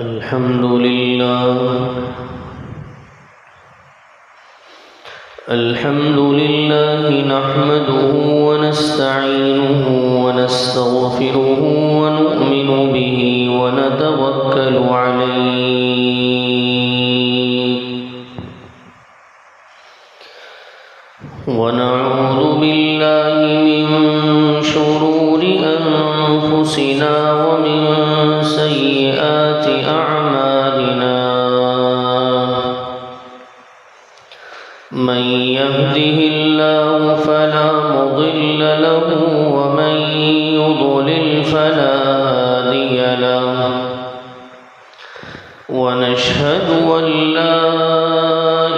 अल्हम्दुलिल्लाह नहमदुहु व नस्तईनुहु व नस्तगफिरुहु व नु'मिनु बिही व नतवक्कलु अलैहि व नऊज़ु बिल्लाहि मिन शुरूरि अनफुसिना व मिन सय्यिआति अअमालिना मन यहदिहिल्लाहु फला मुदिल्ल लहु व मन युद्लिल फला हादिय लहु व नशहदु अन ला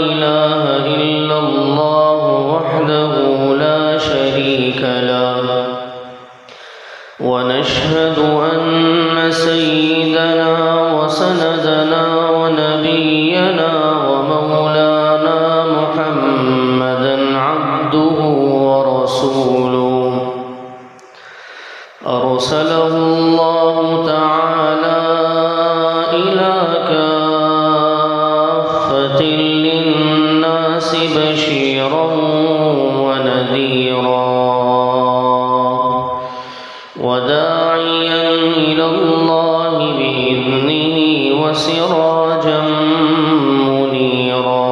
इलाहा इल्लल्लाह वहदहु ला शरीक लहु व नशहदु अन्न सय्यिदना व सनदना व नबियना व मौलाना मुहम्मदन अब्दुहु व रसूलुहु अरसलहु अल्लाहु तआला इला काफ़्फ़तिल लिन्नासि बशीरन व नज़ीरा व दाइयन इलल्लाहि बिइज़्निहि व सिराजन मुनीरा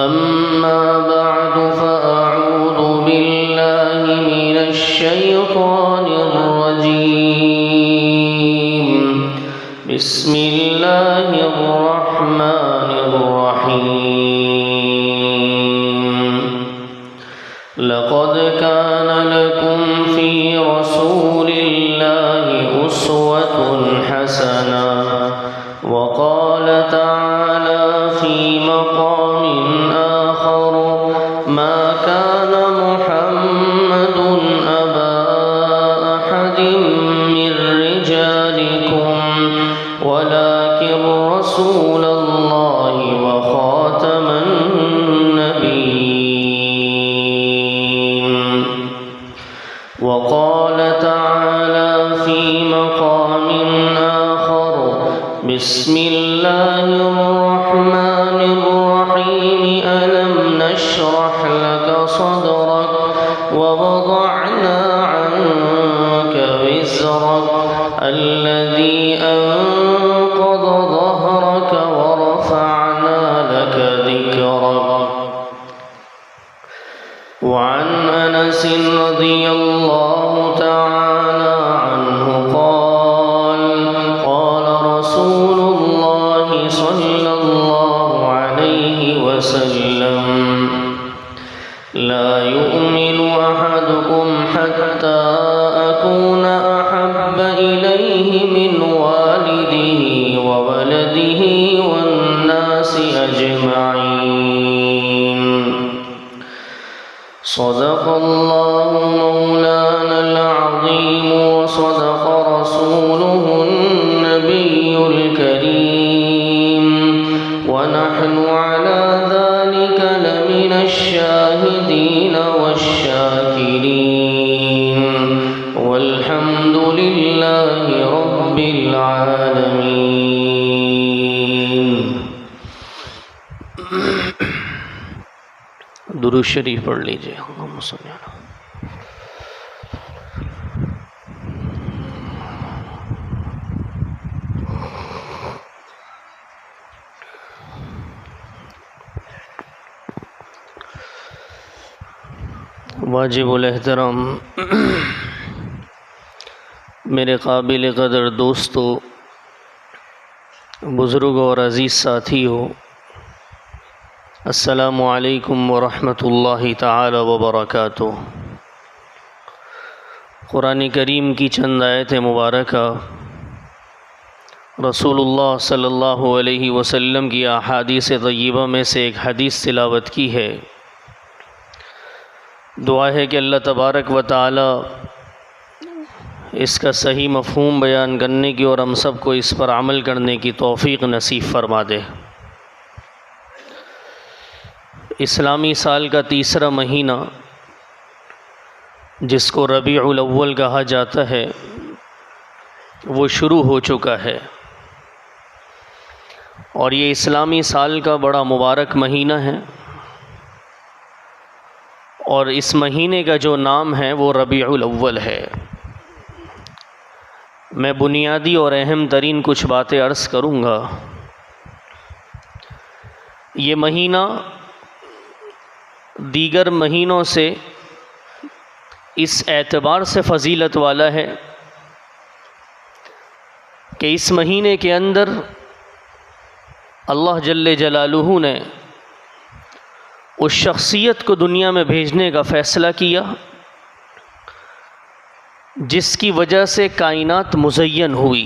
अम्मा बअद फ़अऊज़ु बिल्लाहि मिनश शैतानिर रजीम बिस्मिल्लाहिर रहमानिर रहीम लक़द कान लकुम फ़ी रसूलिल्लाहि उस्वतुन हसना व क़ाल तआला फ़ी मक़ामिन आख़र मा कान मुहम्मदुन अबा अहदिम मिर रिजालिकुम वलाकिन रसूलल्लाहि व ख़ातमन नबिय्यीन व क़ाल तआला फ़ी मक़ामिन आख़र बिस्मिल्लाहिर रहमानिर रहीम अलम नशरह लक सदरक व वदअना अन्क विज़रक अल्लज़ी अनक़ज़ ज़हरक व रफ़अना लक ज़िक्रक वअन अनस रज़ियल्लाहु तआला अन्हु क़ाल क़ाल रसूलुल्लाहि सल्लल्लाहु अलैहि वसल्लम ला युमिनु अहदुकुम हत्ता अकून अहब्ब इलैहि मिन वालिदिही व वलदिही वन्नासि अजमईन सदक़ल्लाहु मौलानल अज़ीम व सदक़ रसूलुहुन नबियुल करीम व नहनु अला ज़ालिका लमिनश शाहिदीन वश्शाकिरीन वल्हम्दुलिल्लाहि रब्बिल आलमीन। दुरूद शरीफ पढ़ लीजिए। अल्लाहुम्मा सल्ली अला वाजिबुल एहतराम मेरे काबिल कदर दोस्तों, बुज़ुर्गों और अज़ीज़ साथियों, अस्सलामु अलैकुम व रहमतुल्लाहि ताला व बरकातुहू। कुरान करीम की चंद आयत मुबारका रसूलुल्लाह सल्लल्लाहु अलैहि वसल्लम की अहादीस तय्यबा में से एक हदीस तिलावत की है। दुआ है कि अल्लाह तबारक व ताला इसका सही मफ़हूम बयान करने की और हम सब को इस पर अमल करने की तौफ़ीक़ नसीब फ़रमा दे। इस्लामी साल का तीसरा महीना जिसको रबीउल अव्वल कहा जाता है, वो शुरू हो चुका है और ये इस्लामी साल का बड़ा मुबारक महीना है और इस महीने का जो नाम है वो रबीउल अव्वल है। मैं बुनियादी और अहम तरीन कुछ बातें अर्ज़ करूँगा। ये महीना दीगर महीनों से इस एतबार से फ़जीलत वाला है कि इस महीने के अंदर अल्लाह जल्ले जलालुहु ने उस शख्सियत को दुनिया में भेजने का फ़ैसला किया जिसकी वजह से कायनात मुज़य्यन हुई,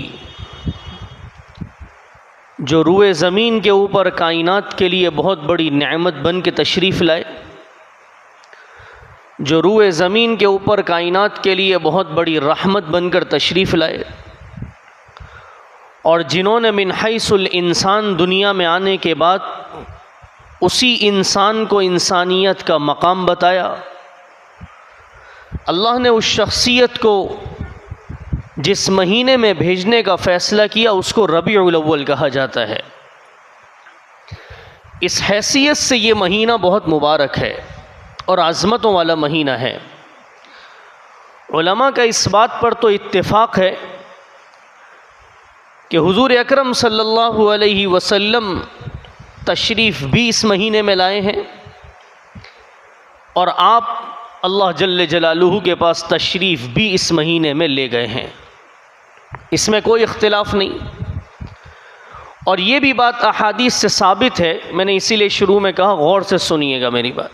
जो रूए ज़मीन के ऊपर कायनात के लिए बहुत बड़ी नेमत बन के तशरीफ़ लाए, जो रूए ज़मीन के ऊपर कायनात के लिए बहुत बड़ी रहमत बनकर तशरीफ़ लाए और जिन्होंने मिन हैसुल इंसान दुनिया में आने के बाद उसी इंसान को इंसानियत का मकाम बताया। अल्लाह ने उस शख्सियत को जिस महीने में भेजने का फ़ैसला किया उसको रबीउल अव्वल कहा जाता है। इस हैसियत से ये महीना बहुत मुबारक है और आज़मतों वाला महीना है। उलमा का इस बात पर तो इत्तिफ़ाक़ है कि हुज़ूर अकरम सल्लल्लाहु अलैहि वसल्लम तशरीफ़ भी इस महीने में लाए हैं और आप अल्लाह जल्ले जलालुहु के पास तशरीफ़ भी इस महीने में ले गए हैं, इसमें कोई इख्तिलाफ़ नहीं। और ये भी बात अहादीस से साबित है, मैंने इसीलिए शुरू में कहा गौर से सुनिएगा मेरी बात।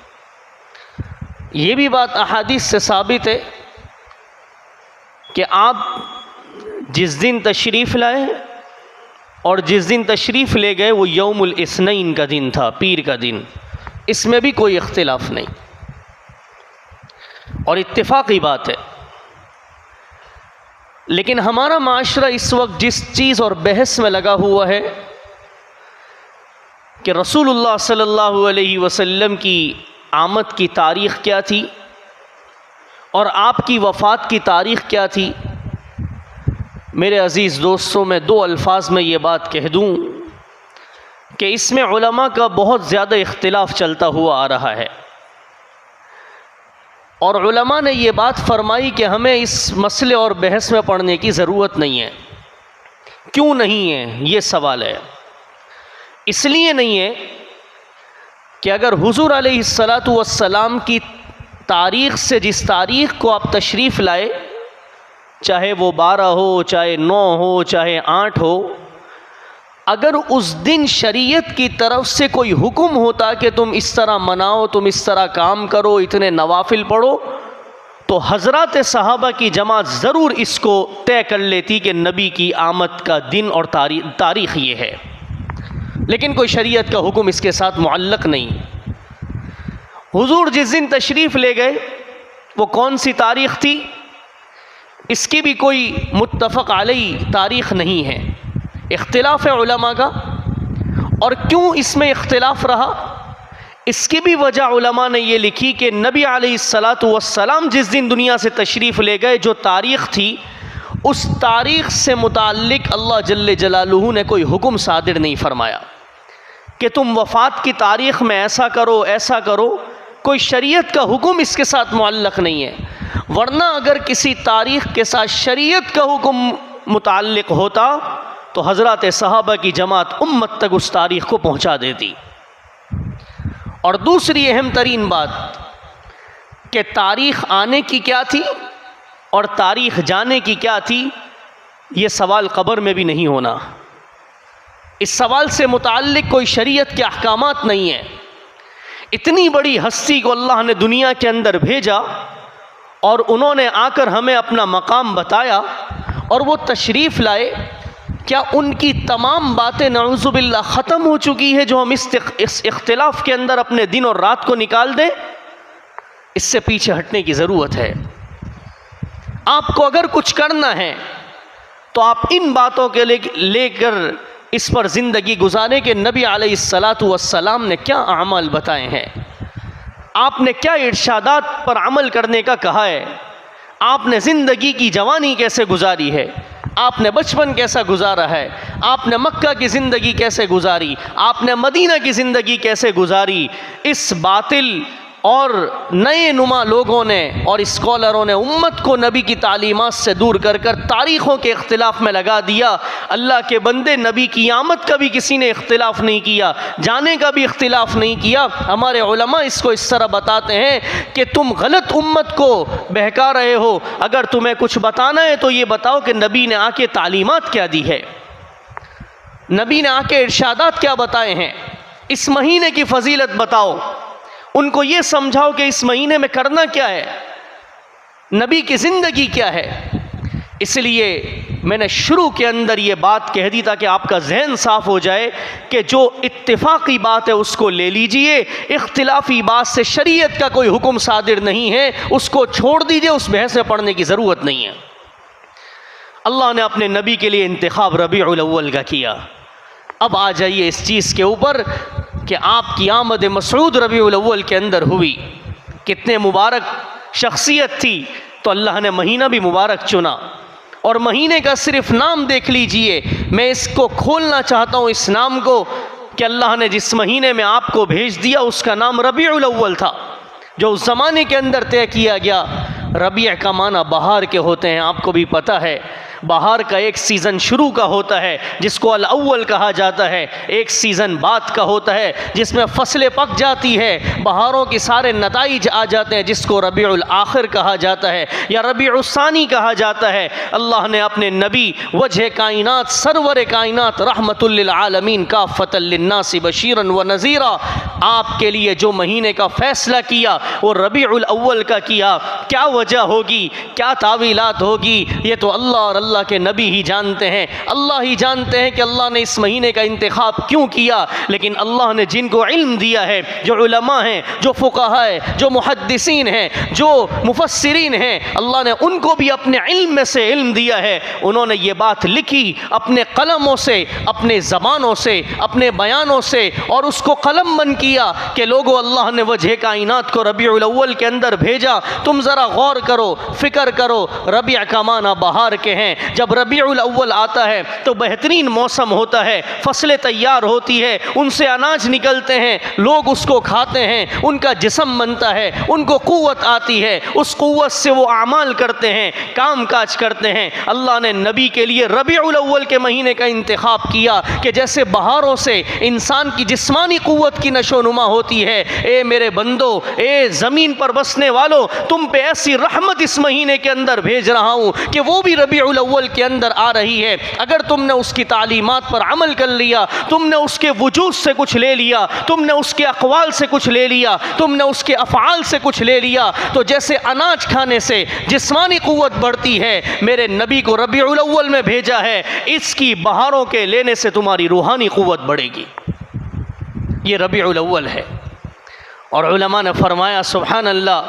ये भी बात अहादीस से साबित है कि आप जिस दिन तशरीफ़ लाए और जिस दिन तशरीफ़ ले गए वो यौमुल इस्नैन का दिन था, पीर का दिन, इसमें भी कोई इख्तिलाफ़ नहीं और इत्तिफ़ाक़ी बात है। लेकिन हमारा माशरा इस वक्त जिस चीज़ और बहस में लगा हुआ है कि रसूलुल्लाह सल्लल्लाहु अलैहि वसल्लम की आमद की तारीख़ क्या थी और आपकी वफ़ात की तारीख़ क्या थी। मेरे अज़ीज़ दोस्तों, मैं दो अल्फाज में ये बात कह दूँ कि इसमें उलमा का बहुत ज़्यादा इख्तिलाफ़ चलता हुआ आ रहा है और उलमा ने ये बात फरमाई कि हमें इस मसले और बहस में पड़ने की ज़रूरत नहीं है। क्यों नहीं है, ये सवाल है। इसलिए नहीं है कि अगर हुज़ूर अलैहिस्सलातु वस्सलाम की तारीख़ से जिस तारीख़ को आप तशरीफ़ लाए, चाहे वो 12 हो, चाहे 9 हो, चाहे 8 हो, अगर उस दिन शरीयत की तरफ से कोई हुक्म होता कि तुम इस तरह मनाओ, तुम इस तरह काम करो, इतने नवाफिल पढ़ो, तो हज़रात सहाबा की जमात ज़रूर इसको तय कर लेती कि नबी की आमद का दिन और तारीख़ ये है। लेकिन कोई शरीयत का हुक्म इसके साथ मुअल्लक़ नहीं। हुज़ूर जिस दिन तशरीफ़ ले गए वो कौन सी तारीख़ थी, इसकी भी कोई मुत्तफ़क़ अलैहि तारीख़ नहीं है, इख्तिलाफ़ है उलमा का। और क्यों इसमें इख्तिलाफ़ रहा, इसकी भी वजह उलमा ने ये लिखी कि नबी अलैहिस्सलातु वस्सलाम जिस दिन दुनिया से तशरीफ़ ले गए, जो तारीख़ थी, उस तारीख़ से मुताल्लिक़ अल्लाह जल्ले जलालुहु ने कोई हुक्म सादिर नहीं फ़रमाया कि तुम वफ़ात की तारीख़ में ऐसा करो, ऐसा करो। कोई शरीयत का हुक्म इसके साथ मुअल्लक़ नहीं है। वरना अगर किसी तारीख़ के साथ शरीयत का हुक्म मुताल्लिक़ होता तो हज़रत सहाबा की जमात उम्मत तक उस तारीख़ को पहुँचा देती। और दूसरी अहम तरीन बात कि तारीख़ आने की क्या थी और तारीख़ जाने की क्या थी, ये सवाल क़ब्र में भी नहीं होना। इस सवाल से मुताल्लिक़ कोई शरीयत के अहकामात नहीं है। इतनी बड़ी हस्ती को अल्लाह ने दुनिया के अंदर भेजा और उन्होंने आकर हमें अपना मकाम बताया और वो तशरीफ़ लाए। क्या उनकी तमाम बातें नऊज़ुबिल्लाह ख़त्म हो चुकी है जो हम इस इख्तिलाफ़ के अंदर अपने दिन और रात को निकाल दें? इससे पीछे हटने की ज़रूरत है। आपको अगर कुछ करना है तो आप इन बातों के लेकर इस पर ज़िंदगी गुजारे कि नबी अलैहिस्सलातु वस्सलाम ने क्या अमाल बताए हैं, आपने क्या इरशादात पर अमल करने का कहा है, आपने ज़िंदगी की जवानी कैसे गुजारी है, आपने बचपन कैसा गुजारा है, आपने मक्का की ज़िंदगी कैसे गुजारी, आपने मदीना की ज़िंदगी कैसे गुजारी। इस बातिल और नए नुमा लोगों ने और स्कॉलरों ने उम्मत को नबी की तालीमात से दूर कर कर तारीख़ों के इख्तिलाफ़ में लगा दिया। अल्लाह के बंदे, नबी की आमद का भी किसी ने इख्तिलाफ़ नहीं किया, जाने का भी इख्तिलाफ़ नहीं किया। हमारे उलमा इसको इस तरह बताते हैं कि तुम गलत उम्मत को बहका रहे हो, अगर तुम्हें कुछ बताना है तो ये बताओ कि नबी ने आके तालीमात क्या दी है, नबी ने आके इरशादात क्या बताए हैं, इस महीने की फ़जीलत बताओ, उनको ये समझाओ कि इस महीने में करना क्या है, नबी की ज़िंदगी क्या है। इसलिए मैंने शुरू के अंदर ये बात कह दी ताकि आपका जहन साफ़ हो जाए कि जो इत्तिफाक़ी बात है उसको ले लीजिए, इख्तिलाफ़ी बात से शरीयत का कोई हुक्म सादिर नहीं है, उसको छोड़ दीजिए, उस बहस में पढ़ने की ज़रूरत नहीं है। अल्लाह ने अपने नबी के लिए इंतखाब रबीउल अव्वल का किया। अब आ जाइए इस चीज़ के ऊपर कि आपकी आमद मसऊद रबीउल अव्वल के अंदर हुई, कितने मुबारक शख्सियत थी। तो अल्लाह ने महीना भी मुबारक चुना, और महीने का सिर्फ नाम देख लीजिए, मैं इसको खोलना चाहता हूँ इस नाम को कि अल्लाह ने जिस महीने में आपको भेज दिया उसका नाम रबीउल अव्वल था, जो उस ज़माने के अंदर तय किया गया। रबीअ का माना बहार के होते हैं, आपको भी पता है। बहार का एक सीज़न शुरू का होता है जिसको अल अव्वल कहा जाता है, एक सीज़न बाद का होता है जिसमें फसलें पक जाती है, बहारों के सारे नताइज आ जाते हैं जिसको रबीउल आखिर कहा जाता है या रबीउल सानी कहा जाता है। अल्लाह ने अपने नबी वजह कायनात सरवर कायनात रहमतुल लिल आलमीन काफ़तल लिन्नास बशीरन व नज़ीरा, आपके लिए जो महीने का फ़ैसला किया वो रबीउल अव्वल का किया। क्या वजह होगी, क्या तावीलात होगी, ये तो अल्लाह और अल्लाह के नबी ही जानते हैं। अल्लाह ही जानते हैं कि अल्लाह ने इस महीने का इंतखाब क्यों किया, लेकिन अल्लाह ने जिनको इल्म दिया है, जो उलमा हैं, जो फुक़हा हैं, जो मुहद्दिसीन हैं, जो मुफस्सिरीन हैं, अल्लाह ने उनको भी अपने इल्म में से इल्म दिया है। उन्होंने ये बात लिखी अपने कलमों से, अपने ज़बानों से, अपने बयानों से, और उसको कलमबंद किया कि लोगों, अल्लाह ने वजह कायनात को रबीउल अव्वल के अंदर भेजा। तुम ज़रा गौर करो, फ़िक्र करो, रबीअ का माना बहार के हैं। जब रबीउल अव्वल आता है तो बेहतरीन मौसम होता है, फसलें तैयार होती है, उनसे अनाज निकलते हैं, लोग उसको खाते हैं, उनका जिस्म बनता है, उनको क़ुव्वत आती है, उस क़ुव्वत से वो आमाल करते हैं, काम काज करते हैं। अल्लाह ने नबी के लिए रबीउल अव्वल के महीने का इंतखाब किया कि जैसे बहारों से इंसान की जिस्मानी क़ुव्वत की नशोनुमा होती है, ए मेरे बंदो, ए ज़मीन पर बसने वालों, तुम पे ऐसी रहमत इस महीने के अंदर भेज रहा हूँ कि वो भी रबीउल अव्वल के अंदर आ रही है। अगर तुमने उसकी तालीमात पर अमल कर लिया, तुमने उसके वजूद से कुछ ले लिया, तुमने उसके अक़वाल से कुछ ले लिया, तुमने उसके अफ़आल से कुछ ले लिया, तो जैसे अनाज खाने से जिस्मानी क़ुव्वत बढ़ती है, मेरे नबी को रबीउल अव्वल में भेजा है, इसकी बहारों के लेने से तुम्हारी रूहानी क़ुव्वत बढ़ेगी। ये रबीउल अव्वल है। और उलमा ने फरमाया सुभान अल्लाह,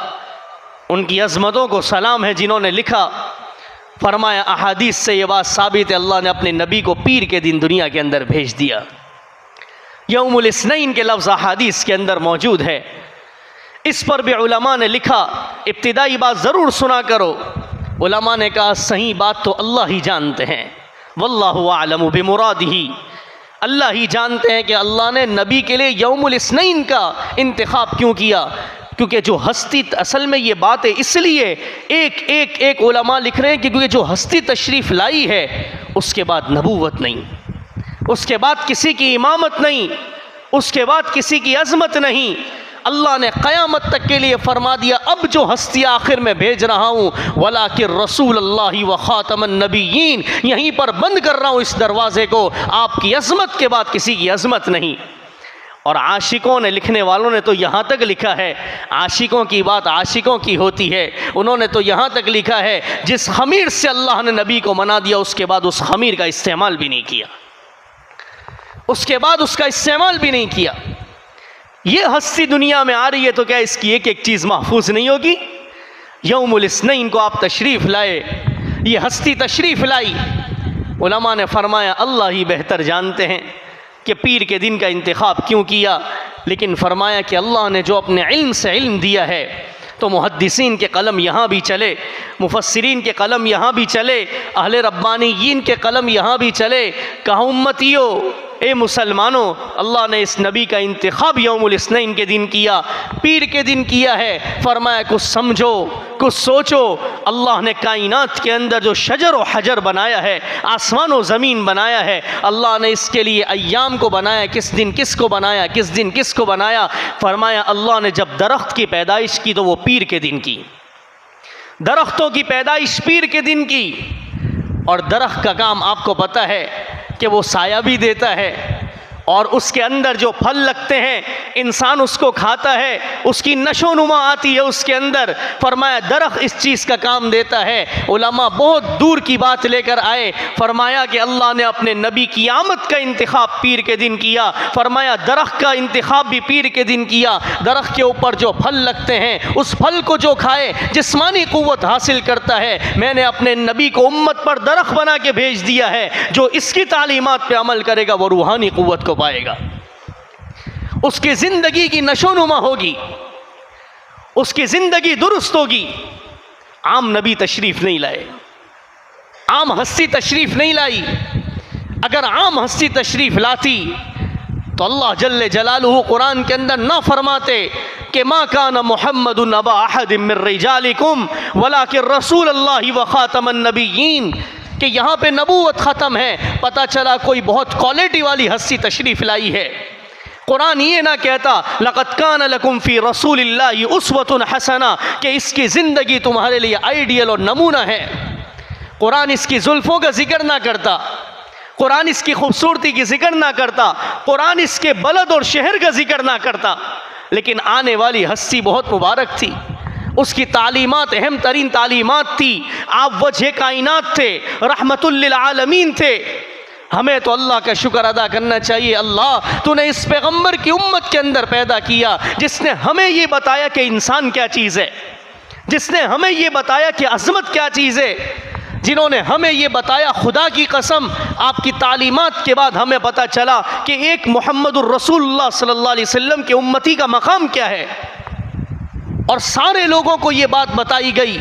उनकी अज़मतों को सलाम है जिन्होंने लिखा। फरमाया अहादीस से ये बात साबित है, अल्लाह ने अपने नबी को पीर के दिन दुनिया के अंदर भेज दिया। यौमुल इस्नैन के लफ्ज़ अहादीस के अंदर मौजूद है। इस पर भी उलमा ने लिखा, इब्तिदाई बात ज़रूर सुना करो। उलमा ने कहा सही बात तो अल्लाह ही जानते हैं, वल्लाहु आलमु बिमुरादिही, अल्लाह ही जानते हैं कि अल्लाह ने नबी के लिए यौमुल इस्नैन का इंतखाब क्यों किया। क्योंकि जो हस्ती, असल में ये बात है इसलिए एक उलमा लिख रहे हैं कि क्योंकि जो हस्ती तशरीफ़ लाई है उसके बाद नबूवत नहीं, उसके बाद किसी की इमामत नहीं, उसके बाद किसी की अज़मत नहीं। अल्लाह ने क़यामत तक के लिए फरमा दिया, अब जो हस्ती आखिर में भेज रहा हूँ, वलाकिन रसूल अल्लाह व ख़ातमन नबिय्यीन, यहीं पर बंद कर रहा हूँ इस दरवाज़े को, आपकी अज़मत के बाद किसी की अज़मत नहीं। और आशिकों ने, लिखने वालों ने तो यहाँ तक लिखा है, आशिकों की बात आशिकों की होती है, उन्होंने तो यहाँ तक लिखा है जिस खमीर से अल्लाह ने नबी को मना दिया उसके बाद उस खमीर का इस्तेमाल भी नहीं किया, उसके बाद उसका इस्तेमाल भी नहीं किया। ये हस्ती दुनिया में आ रही है तो क्या इसकी एक एक चीज़ महफूज नहीं होगी। यौमुल इस्नैन को आप तशरीफ़ लाए, ये हस्ती तशरीफ़ लाई। उलमा ने फरमाया अल्लाह ही बेहतर जानते हैं कि पीर के दिन का इंतखाब क्यों किया, लेकिन फरमाया कि अल्लाह ने जो अपने इल्म से इल्म दिया है, तो मुहद्दिसीन के कलम यहाँ भी चले, मुफस्सिरीन के कलम यहाँ भी चले, अहले रब्बानीयीन के कलम यहाँ भी चले। कहा उम्मतियों, ए मुसलमानों, अल्लाह ने इस नबी का इंतखाब यौमुल इस्नैन के दिन किया, पीर के दिन किया है। फरमाया कुछ समझो, कुछ सोचो। अल्लाह ने कायनात के अंदर जो शजर व हजर बनाया है, आसमान व ज़मीन बनाया है, अल्लाह ने इसके लिए अय्याम को बनाया। किस दिन किसको बनाया, किस दिन किसको बनाया? फरमाया अल्लाह ने जब दरख्त की पैदाइश की तो वो पीर के दिन की, दरख्तों की पैदाइश पीर के दिन की। और दरख्त का काम आपको पता है कि वो साया भी देता है, और उसके अंदर जो फल लगते हैं इंसान उसको खाता है, उसकी नशोनुमा आती है उसके अंदर। फरमाया दरख्त इस चीज़ का काम देता है। उलमा बहुत दूर की बात लेकर आए, फरमाया कि अल्लाह ने अपने नबी क़ियामत का इंतखाब पीर के दिन किया। फरमाया दरख्त का इंतखाब भी पीर के दिन किया। दरख्त के ऊपर जो फल लगते हैं उस फल को जो खाए जिस्मानी क़ुव्वत हासिल करता है। मैंने अपने नबी को उम्मत पर दरख्त बना के भेज दिया है, जो इसकी तालीमात पे अमल करेगा वो रूहानी क़ुव्वत को पाएगा, उसकी जिंदगी की नशोनुमा होगी, उसकी जिंदगी दुरुस्त होगी। आम नबी तशरीफ नहीं लाए, आम हस्ती तशरीफ नहीं लाई। अगर आम हस्ती तशरीफ लाती तो अल्लाह जल्ले जलालुहु कुरान के अंदर ना फरमाते कि मा काना मुहम्मदुन अबा अहदिम मिर रिजालिकुम वलाकिन रसूल अल्लाह व खातमन नबिय्यीन, कि यहाँ पे नबूवत ख़त्म है। पता चला कोई बहुत क्वालिटी वाली हस्ती तशरीफ़ लाई है। कुरान ये ना कहता लक़द कान लकुम फ़ी रसूलिल्लाहि उस्वतुन हसना, कि इसकी ज़िंदगी तुम्हारे लिए आइडियल और नमूना है। कुरान इसकी जुल्फ़ों का जिक्र ना करता, कुरान इसकी खूबसूरती की जिक्र ना करता, कुरान इसके बलद और शहर का जिक्र ना करता। लेकिन आने वाली हस्ती बहुत मुबारक थी, उसकी तालीमात अहम तरीन तालीमात थी। आप वजह कायनात थे, रहमतुल लिल आलमीन थे। हमें तो अल्लाह का शुक्र अदा करना चाहिए, अल्लाह तूने इस पैगम्बर की उम्मत के अंदर पैदा किया जिसने हमें ये बताया कि इंसान क्या चीज़ है, जिसने हमें ये बताया कि अज़मत क्या चीज़ है, जिन्होंने हमें ये बताया। खुदा की कसम आपकी तालीमात के बाद हमें पता चला कि एक मुहम्मदुर रसूलुल्लाह सल्लल्लाहु अलैहि वसल्लम के उम्मती का मकाम क्या है। और सारे लोगों को ये बात बताई गई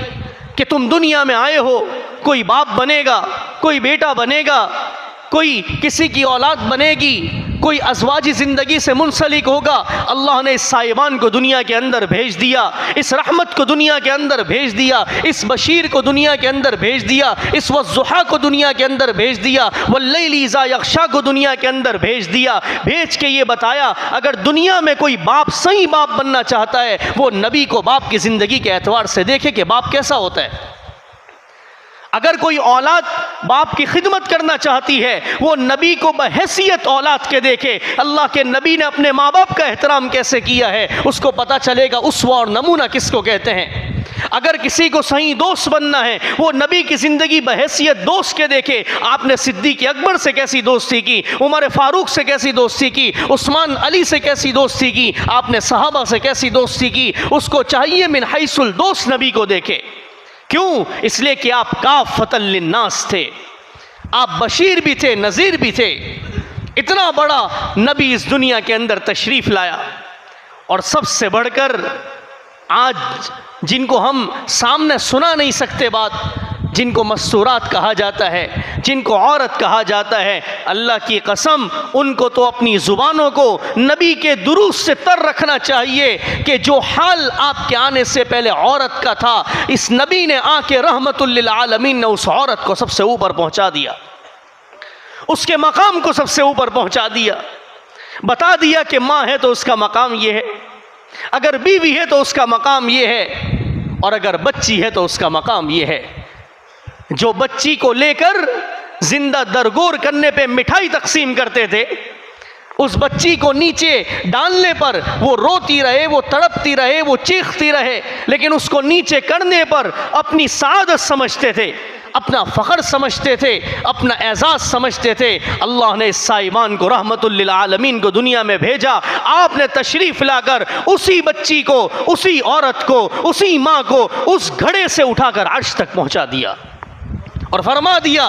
कि तुम दुनिया में आए हो, कोई बाप बनेगा, कोई बेटा बनेगा, कोई किसी की औलाद बनेगी, कोई अज़वाजी ज़िंदगी से मुंसलिक होगा। अल्लाह ने इस साहिबान को दुनिया के अंदर भेज दिया, इस रहमत को दुनिया के अंदर भेज दिया, इस बशीर को दुनिया के अंदर भेज दिया, इस वज़्ज़ुहा को दुनिया के अंदर भेज दिया, वल्लैलि इज़ा यग़शा को दुनिया के अंदर भेज दिया। भेज के ये बताया अगर दुनिया में कोई बाप सही बाप बनना चाहता है वो नबी को बाप की ज़िंदगी के एतबार से देखे कि बाप कैसा होता है। अगर कोई औलाद बाप की खिदमत करना चाहती है वो नबी को बहैसियत औलाद के देखे। अल्लाह के नबी ने अपने माँ बाप का एहतराम कैसे किया है उसको पता चलेगा, उसवा और नमूना किसको कहते हैं। अगर किसी को सही दोस्त बनना है वो नबी की ज़िंदगी बहैसियत दोस्त के देखे। आपने सिद्दीक़ अकबर से कैसी दोस्ती की, उमर फ़ारूक से कैसी दोस्ती की, उस्मान अली से कैसी दोस्ती की, आपने सहाबा से कैसी दोस्ती की। उसको चाहिए मिन हैसुल दोस्त नबी को देखे। क्यों? इसलिए कि आप काफ़तल लिन्नास थे, आप बशीर भी थे, नज़ीर भी थे। इतना बड़ा नबी इस दुनिया के अंदर तशरीफ़ लाया। और सबसे बढ़कर आज जिनको हम सामने सुना नहीं सकते बात, जिनको मस्तूरात कहा जाता है, जिनको औरत कहा जाता है, अल्लाह की कसम उनको तो अपनी ज़ुबानों को नबी के दुरूद से तर रखना चाहिए कि जो हाल आपके आने से पहले औरत का था, इस नबी ने आके रहमतुल लिल आलमीन ने उस औरत को सबसे ऊपर पहुंचा दिया, उसके मकाम को सबसे ऊपर पहुंचा दिया। बता दिया कि माँ है तो उसका मकाम ये है, अगर बीवी है तो उसका मकाम ये है, और अगर बच्ची है तो उसका मकाम ये है। जो बच्ची को लेकर जिंदा दरगोर करने पे मिठाई तकसीम करते थे, उस बच्ची को नीचे डालने पर वो रोती रहे, वो तड़पती रहे, वो चीखती रहे, लेकिन उसको नीचे करने पर अपनी सादत समझते थे, अपना फ़ख्र समझते थे, अपना एजाज़ समझते थे। अल्लाह ने इस साइबान को रहमतुल लिल आलमीन को दुनिया में भेजा। आपने तशरीफ़ लाकर उसी बच्ची को, उसी औरत को, उसी माँ को उस घड़े से उठाकर अर्श तक पहुँचा दिया और फरमा दिया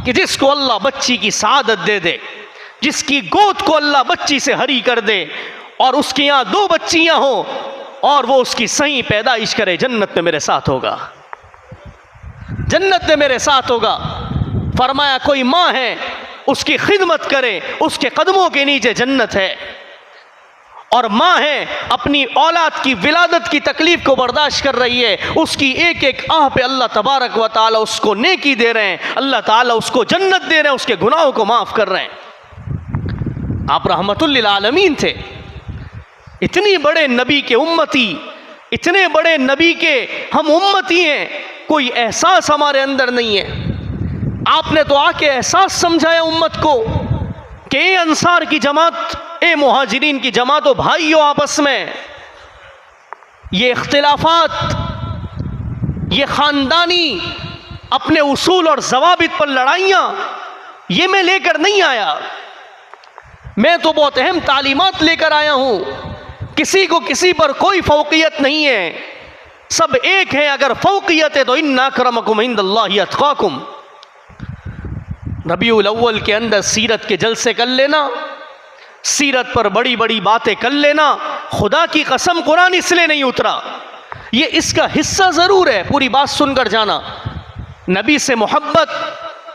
कि जिसको अल्लाह बच्ची की सादत दे दे, जिसकी गोद को अल्लाह बच्ची से हरी कर दे और उसके यहाँ 2 बच्चियाँ हों, और वो उसकी सही पैदाइश करे, जन्नत में मेरे साथ होगा, जन्नत में मेरे साथ होगा। फरमाया कोई माँ है, उसकी खिदमत करे, उसके कदमों के नीचे जन्नत है। और माँ है, अपनी औलाद की विलादत की तकलीफ को बर्दाश्त कर रही है, उसकी एक एक आह पे अल्लाह तबारक व ताला उसको नेकी दे रहे हैं, अल्लाह ताला उसको जन्नत दे रहे हैं, उसके गुनाहों को माफ़ कर रहे हैं। आप रहमतुल लिल आलमीन थे, इतनी बड़े नबी के उम्मती, इतने बड़े नबी के हम उम्मती हैं, कोई एहसास हमारे अंदर नहीं है। आपने तो आके एहसास समझाया उम्मत को कि ए अंसार की जमात, ए मुहाजिरीन की जमात, हो भाइयों, आपस में ये इख्तिलाफात, ये ख़ानदानी अपने उसूल और ज़वाबित पर लड़ाइयाँ, ये मैं लेकर नहीं आया। मैं तो बहुत अहम तालीमात लेकर आया हूँ। किसी को किसी पर कोई फ़ौक़ियत नहीं है, सब एक है। अगर फ़ौक़ियत है तो इन्ना अक्रमकुम इंदल्लाहि अत्क़ाकुम। रबीउल अव्वल के अंदर सीरत के जलसे कर लेना, सीरत पर बड़ी बड़ी बातें कर लेना, खुदा की कसम कुरान इसलिए नहीं उतरा, ये इसका हिस्सा ज़रूर है। पूरी बात सुनकर जाना। नबी से मोहब्बत,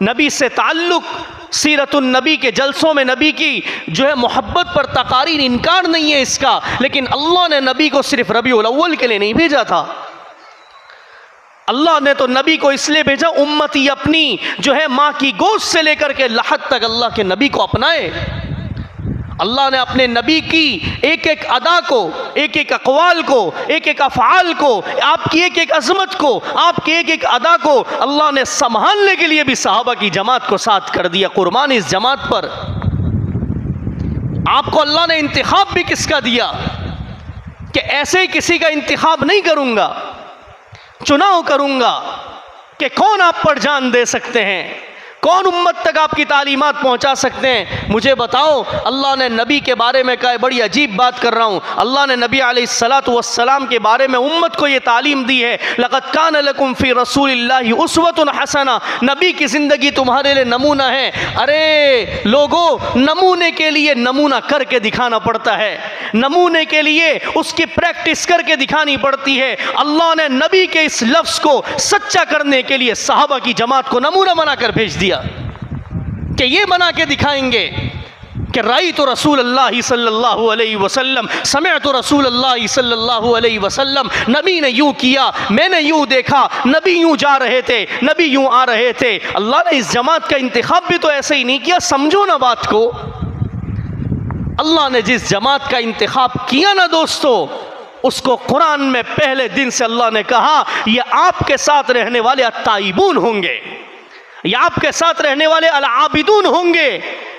नबी से ताल्लुक़, सीरतुन नबी के जलसों में नबी की जो है मोहब्बत पर तकारीर, इनकार नहीं है इसका। लेकिन अल्लाह ने नबी को सिर्फ रबीउल अव्वल के लिए नहीं भेजा था। अल्लाह ने तो नबी को इसलिए भेजा, उम्मती अपनी जो है माँ की गोद से लेकर के लहद तक अल्लाह के नबी को अपनाए। अल्लाह ने अपने नबी की एक एक अदा को, एक एक अक़वाल को, एक एक अफ़आल को, आपकी एक एक अज़मत को, आपकी एक एक अदा को अल्लाह ने संभालने के लिए भी सहाबा की जमात को साथ कर दिया, कुर्बान इस जमात पर। आपको अल्लाह ने इंतिखाब भी किसका दिया कि ऐसे ही किसी का इंतिखाब नहीं करूँगा, चुनाव करूँगा कि कौन आप पर जान दे सकते हैं, कौन उम्मत तक आपकी तालीमात पहुंचा सकते हैं। मुझे बताओ, अल्लाह ने नबी के बारे में कहा, बड़ी अजीब बात कर रहा हूँ, अल्लाह ने नबी अलैहिस्सलातु वस्सलाम के बारे में उम्मत को ये तालीम दी है, लक़द कान लकुम फ़ी रसूलिल्लाहि उस्वतुन हसना, नबी की ज़िंदगी तुम्हारे लिए नमूना है। अरे लोगों, नमूने के लिए नमूना करके दिखाना पड़ता है, नमूने के लिए उसकी प्रैक्टिस करके दिखानी पड़ती है। अल्लाह ने नबी के इस लफ्ज़ को सच्चा करने के लिए सहाबा की जमात को नमूना बनाकर भेज दिया कि ये बना के दिखाएंगे कि राई तो रसूल अल्लाह सल्लल्लाहु अलैहि वसल्लम, समय तो रसूल अल्लाह सल्लल्लाहु अलैहि वसल्लम, नबी ने यूँ किया, मैंने यूँ देखा, नबी यूँ जा रहे थे, नबी यूँ आ रहे थे। अल्लाह ने इस जमात का इंतखाब भी तो ऐसे ही नहीं किया, समझो ना बात को। अल्लाह ने जिस जमात का इंतखाब किया ना दोस्तों, उसको कुरान में पहले दिन से अल्लाह ने कहा, ये आपके साथ रहने वाले अत्ताइबून होंगे, या आपके साथ रहने वाले अल आबिदून होंगे,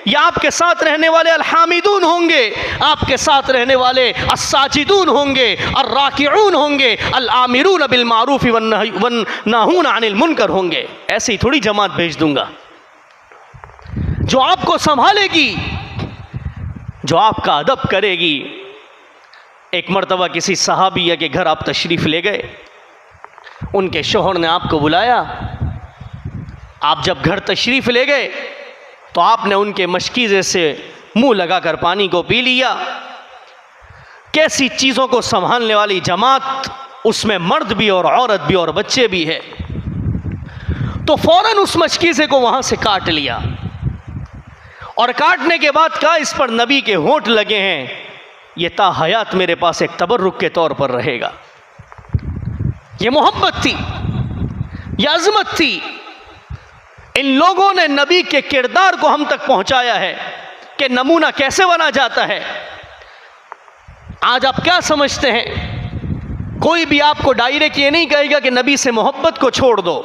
या आपके साथ रहने वाले अल हामिदून होंगे, आपके साथ रहने वाले अस्साजिदून होंगे, अल राकिऊन होंगे, अल आमिरून बिल मारूफ वन नाहून अनिल मुनकर होंगे। ऐसे ही थोड़ी जमात भेज दूंगा जो आपको संभालेगी, जो आपका अदब करेगी। एक मर्तबा किसी सहाबिया के घर आप तशरीफ़ ले गए, उनके शौहर ने आपको बुलाया। आप जब घर तशरीफ़ ले गए तो आपने उनके मशकीज़े से मुंह लगाकर पानी को पी लिया। कैसी चीज़ों को संभालने वाली जमात, उसमें मर्द भी और औरत भी और बच्चे भी है। तो फ़ौरन उस मशकीज़े को वहाँ से काट लिया, और काटने के बाद कहा, इस पर नबी के होंठ लगे हैं, ये ता हयात मेरे पास एक तबर्रुक के तौर पर रहेगा। ये मोहब्बत थी, ये अज़मत थी। इन लोगों ने नबी के किरदार को हम तक पहुंचाया है कि नमूना कैसे बना जाता है। आज आप क्या समझते हैं, कोई भी आपको डायरेक्ट ये नहीं कहेगा कि नबी से मोहब्बत को छोड़ दो,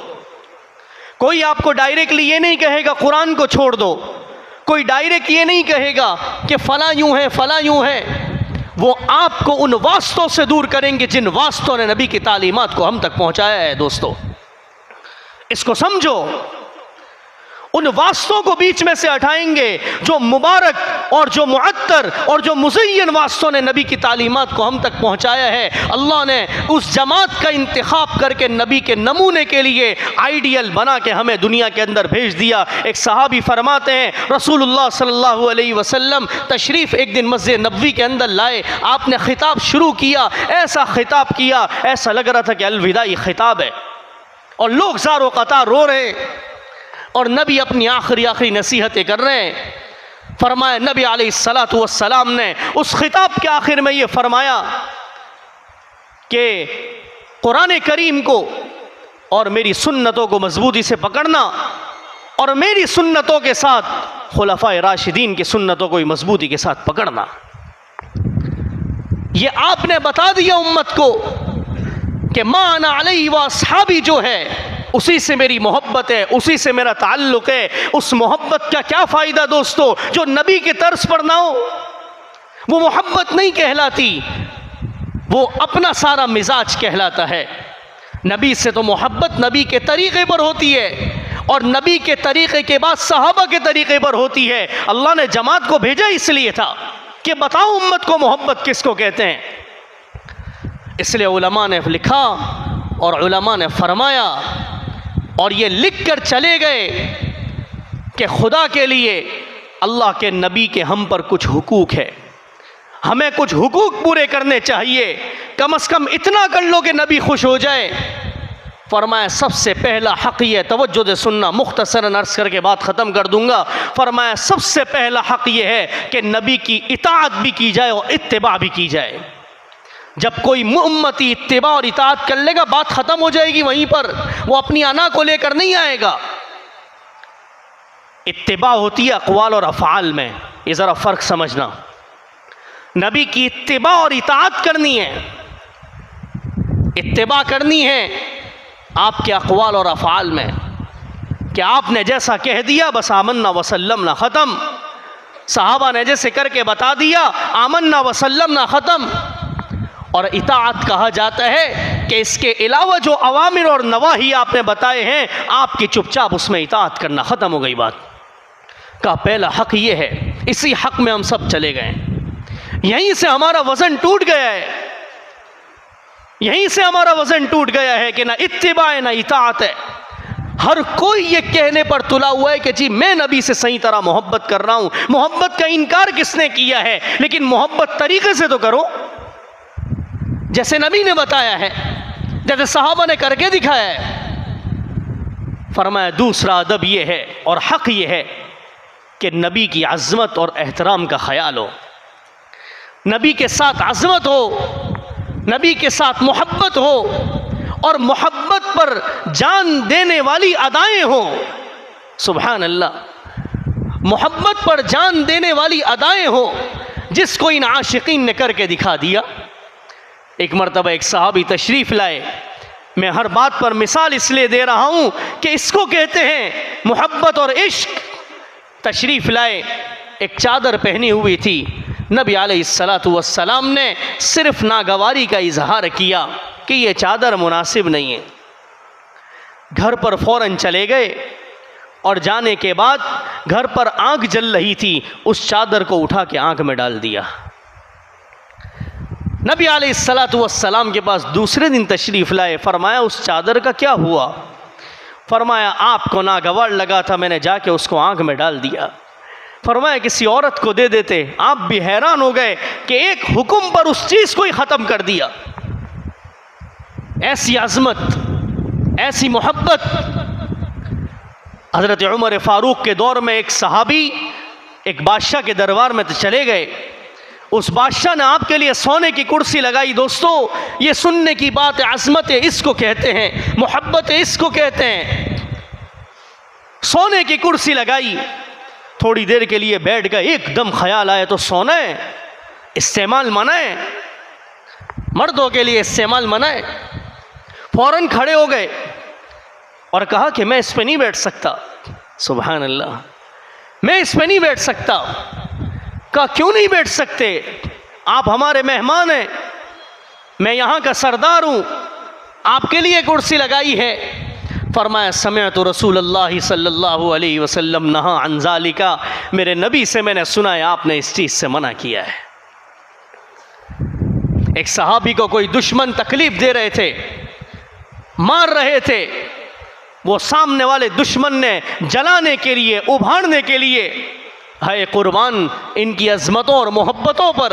कोई आपको डायरेक्टली ये नहीं कहेगा कुरान को छोड़ दो, कोई डायरेक्ट ये नहीं कहेगा कि फ़ला यूँ है फ़ला यूँ है। वो आपको उन वास्तों से दूर करेंगे जिन वास्तों ने नबी की तालीमात को हम तक पहुंचाया है। दोस्तों, इसको समझो। उन वास्तों को बीच में से हटाएंगे जो मुबारक और जो मुअत्तर और जो मुज़य्यन वास्तों ने नबी की तालीमात को हम तक पहुँचाया है। अल्लाह ने उस जमात का इंतखाब करके नबी के नमूने के लिए आइडियल बना के हमें दुनिया के अंदर भेज दिया। एक सहाबी फरमाते हैं, रसूलुल्लाह सल्लल्लाहु अलैहि वसल्लम तशरीफ़ एक दिन मस्जिद नबवी के अंदर लाए, आपने खिताब शुरू किया, ऐसा खिताब किया ऐसा लग रहा था कि अलविदाई खिताब है, और लोग ज़ारो क़तार रो रहे हैं और नबी अपनी आखिरी नसीहतें कर रहे हैं। फरमाया नबी अलैहिस्सलातु वस्सलाम ने उस खिताब के आखिर में ये फरमाया कि कुरान करीम को और मेरी सुन्नतों को मजबूती से पकड़ना और मेरी सुन्नतों के साथ खुलफाए राशिदीन की सुन्नतों को मजबूती के साथ पकड़ना। ये आपने बता दिया उम्मत को कि मा अना अलैहि व अस्हाबी जो है उसी से मेरी मोहब्बत है, उसी से मेरा ताल्लुक़ है। उस मोहब्बत का क्या फ़ायदा दोस्तों जो नबी के तर्ज पर ना हो? वो मोहब्बत नहीं कहलाती, वो अपना सारा मिजाज कहलाता है। नबी से तो मोहब्बत नबी के तरीक़े पर होती है और नबी के तरीक़े के बाद सहाबा के तरीक़े पर होती है। अल्लाह ने जमात को भेजा इसलिए था कि बताओ उम्मत को मोहब्बत किसको कहते हैं। इसलिए उलमा ने लिखा और उलमा ने फरमाया और ये लिख कर चले गए कि खुदा के लिए अल्लाह के नबी के हम पर कुछ हुकूक है, हमें कुछ हुकूक पूरे करने चाहिए, कम से कम इतना कर लो कि नबी खुश हो जाए। फरमाया सबसे पहला हक़ ये, तवज्जो दे सुनना, मुख्तसरन अर्ज़ करके बात ख़त्म कर दूंगा। फरमाया सबसे पहला हक़ ये है कि नबी की इताअत भी की जाए और इत्तिबा भी की जाए। जब कोई उम्मती इत्तिबा और इताअत कर लेगा बात ख़त्म हो जाएगी वहीं पर, वो अपनी अना को लेकर नहीं आएगा। इत्तिबा होती है अक़वाल और अफ़आल में, ये ज़रा फ़र्क समझना। नबी की इत्तिबा और इताअत करनी है, इत्तिबा करनी है आपके अक़वाल और अफ़आल में कि आपने जैसा कह दिया बस आमन्ना वसल्लमना ख़त्म, सहाबा ने जैसे करके बता दिया आमन्ना वसल्लमना ख़त्म। और इताअत कहा जाता है कि इसके अलावा जो अवामिर और नवाही आपने बताए हैं आपकी चुपचाप उसमें इताअत करना, ख़त्म हो गई बात। का पहला हक़ ये है, इसी हक़ में हम सब चले गए, यहीं से हमारा वज़न टूट गया है, यहीं से हमारा वज़न टूट गया है कि ना इत्तिबा है ना इताअत है। हर कोई ये कहने पर तुला हुआ है कि जी मैं नबी से सही तरह मोहब्बत कर रहा हूँ। मोहब्बत का इनकार किसने किया है, लेकिन मोहब्बत तरीक़े से तो करो जैसे नबी ने बताया है, जैसे सहाबा ने करके दिखाया है। फरमाया दूसरा अदब ये है और हक़ ये है कि नबी की अज़मत और एहतराम का ख्याल हो, नबी के साथ अज़मत हो, नबी के साथ मोहब्बत हो और मोहब्बत पर जान देने वाली अदाएँ हों। सुभान अल्लाह, मोहब्बत पर जान देने वाली अदाएँ हों जिसको इन आशिकीन ने करके दिखा दिया। एक मरतबा एक सहाबी तशरीफ़ लाए, मैं हर बात पर मिसाल इसलिए दे रहा हूँ कि इसको कहते हैं मोहब्बत और इश्क। तशरीफ़ लाए, एक चादर पहनी हुई थी, नबी अलैहिस्सलातु वस्सलाम ने सिर्फ नागवारी का इजहार किया कि ये चादर मुनासिब नहीं है। घर पर फ़ौरन चले गए और जाने के बाद घर पर आग जल रही थी, उस चादर को उठा के आग में डाल दिया। नबी अलैहिस्सलातु वस्सलाम के पास दूसरे दिन तशरीफ़ लाए, फरमाया उस चादर का क्या हुआ? फरमाया आपको नागवार लगा था, मैंने जाके उसको आग में डाल दिया। फरमाया किसी औरत को दे देते। आप भी हैरान हो गए कि एक हुक्म पर उस चीज़ को ही ख़त्म कर दिया। ऐसी अज़मत, ऐसी मोहब्बत। हज़रत उमर फ़ारूक के दौर में एक सहाबी एक बादशाह के दरबार में तो चले गए, उस बादशाह ने आपके लिए सोने की कुर्सी लगाई। दोस्तों ये सुनने की बात है, अज़मत इसको कहते हैं, मोहब्बत इसको कहते हैं। सोने की कुर्सी लगाई, थोड़ी देर के लिए बैठ गए, एकदम ख्याल आया तो सोना है, इस्तेमाल मना है, मर्दों के लिए इस्तेमाल मना है। फ़ौरन खड़े हो गए और कहा कि मैं इस पे नहीं बैठ सकता। सुभान अल्लाह, मैं इस पे नहीं बैठ सकता। कहा क्यों नहीं बैठ सकते? आप हमारे मेहमान हैं, मैं यहाँ का सरदार हूँ, आपके लिए कुर्सी लगाई है। फरमाया समिअतु रसूलुल्लाह सल्लल्लाहु अलैहि वसल्लम नहा अन ज़ालिका, मेरे नबी से मैंने सुना है आपने इस चीज़ से मना किया है। एक सहाबी को कोई दुश्मन तकलीफ दे रहे थे, मार रहे थे, वो सामने वाले दुश्मन ने जलाने के लिए, उभारने के लिए, है कुर्बान इनकी अज़मतों और मोहब्बतों पर,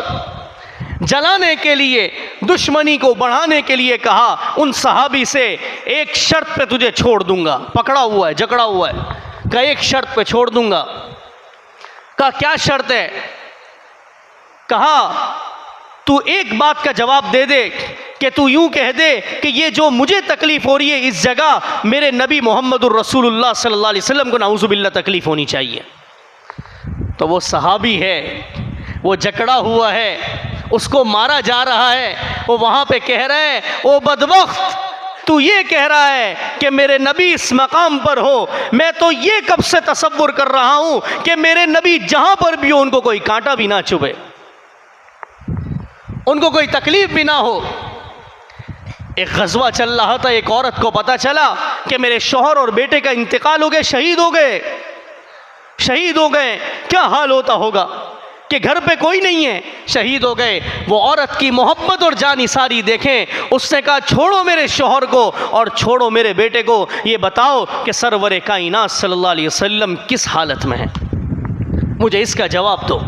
जलाने के लिए, दुश्मनी को बढ़ाने के लिए कहा उन सहाबी से एक शर्त पे तुझे छोड़ दूंगा। पकड़ा हुआ है, जकड़ा हुआ है, कहा एक शर्त पे छोड़ दूंगा। कहा क्या शर्त है? कहा तू एक बात का जवाब दे दे कि तू यूं कह दे कि ये जो मुझे तकलीफ हो रही है इस जगह मेरे नबी मोहम्मदुर रसूलुल्लाह सल्लल्लाहु अलैहि वसल्लम को नाउज़ुबिल्लाह तकलीफ होनी चाहिए। तो वो सहाबी है, वो जकड़ा हुआ है, उसको मारा जा रहा है, वो वहाँ पे कह रहा है ओ बदबख्त, तू ये कह रहा है कि मेरे नबी इस मकाम पर हो, मैं तो ये कब से तसव्वुर कर रहा हूँ कि मेरे नबी जहाँ पर भी हो उनको कोई कांटा भी ना चुभे, उनको कोई तकलीफ भी ना हो। एक गज़वा चल रहा था, एक औरत को पता चला कि मेरे शौहर और बेटे का इंतकाल हो गया, शहीद हो गए, शहीद हो गए। क्या हाल होता होगा कि घर पे कोई नहीं है, शहीद हो गए। वो औरत की मोहब्बत और जानिसारी देखें, उसने कहा छोड़ो मेरे शौहर को और छोड़ो मेरे बेटे को, ये बताओ कि सरवर कायनात सल्लल्लाहु अलैहि वसल्लम किस हालत में है, मुझे इसका जवाब दो।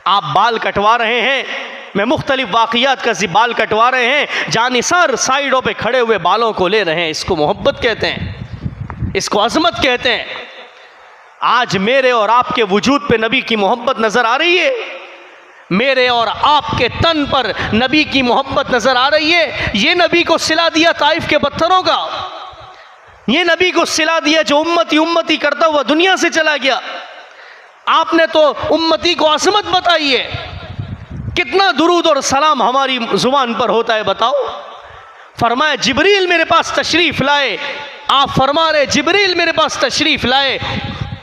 आप बाल कटवा रहे हैं, मैं मुख्तलिफ वाक़ियात का बाल कटवा रहे हैं, जानिसार साइडों पे खड़े हुए बालों को ले रहे हैं, इसको मोहब्बत कहते हैं, इसको अज़मत कहते हैं। आज मेरे और आपके वजूद पे नबी की मोहब्बत नज़र आ रही है, मेरे और आपके तन पर नबी की मोहब्बत नज़र आ रही है। ये नबी को सिला दिया ताइफ के पत्थरों का, ये नबी को सिला दिया जो उम्मती उम्मती करता हुआ दुनिया से चला गया। आपने तो उम्मती को अज़मत बताई है। कितना दुरूद और सलाम हमारी ज़ुबान पर होता है बताओ। फरमाया जिब्रील मेरे पास तशरीफ़ लाए, आप फरमा रहे जिब्रील मेरे पास तशरीफ़ लाए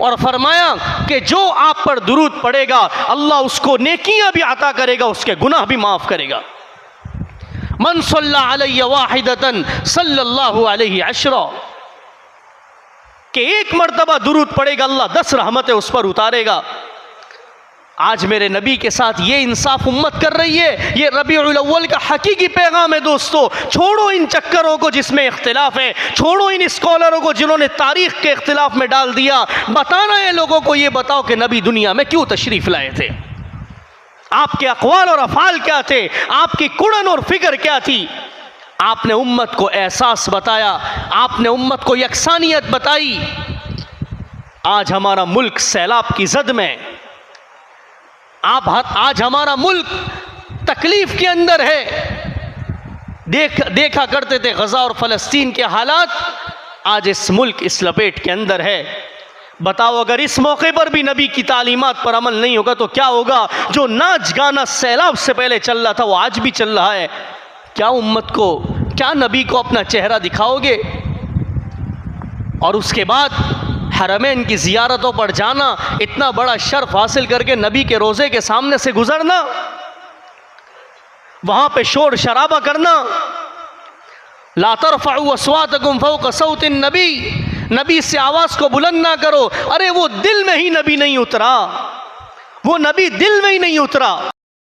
और फरमाया कि जो आप पर दुरूद पड़ेगा अल्लाह उसको नेकियां भी अता करेगा, उसके गुनाह भी माफ़ करेगा। मन सल्ला अलैहि वाहिदतन सल्लल्लाहु अलैहि अशरा, कि एक मर्तबा दुरूद पड़ेगा अल्लाह 10 रहमतें उस पर उतारेगा। आज मेरे नबी के साथ ये इंसाफ उम्मत कर रही है, ये रबीउल अव्वल का हकीकी पैगाम है। दोस्तों छोड़ो इन चक्करों को जिसमें इख्तिलाफ है, छोड़ो इन स्कॉलरों को जिन्होंने तारीख के इख्तिलाफ में डाल दिया। बताना है लोगों को, ये बताओ कि नबी दुनिया में क्यों तशरीफ लाए थे, आपके अक़वाल और अफ़ाल क्या थे, आपकी कुड़न और फिक्र क्या थी। आपने उम्मत को एहसास बताया, आपने उम्मत को यकसानियत बताई। आज हमारा मुल्क सैलाब की जद में, आज हमारा मुल्क तकलीफ के अंदर है। देखा करते थे गज़ा और फ़लस्तीन के हालात, आज इस मुल्क इस लपेट के अंदर है। बताओ अगर इस मौके पर भी नबी की तालीमात पर अमल नहीं होगा तो क्या होगा। जो नाच गाना सैलाब से पहले चल रहा था वो आज भी चल रहा है। क्या उम्मत को, क्या नबी को अपना चेहरा दिखाओगे? और उसके बाद हरमैन की ज़ियारतों पर जाना, इतना बड़ा शर्फ हासिल करके नबी के रोज़े के सामने से गुजरना, वहाँ पे शोर शराबा करना। ला तरफ़अू अस्वातकुम फ़ौक़ सौतिन नबी, नबी से आवाज़ को बुलंद ना करो। अरे वो दिल में ही नबी नहीं उतरा, वो नबी दिल में ही नहीं उतरा।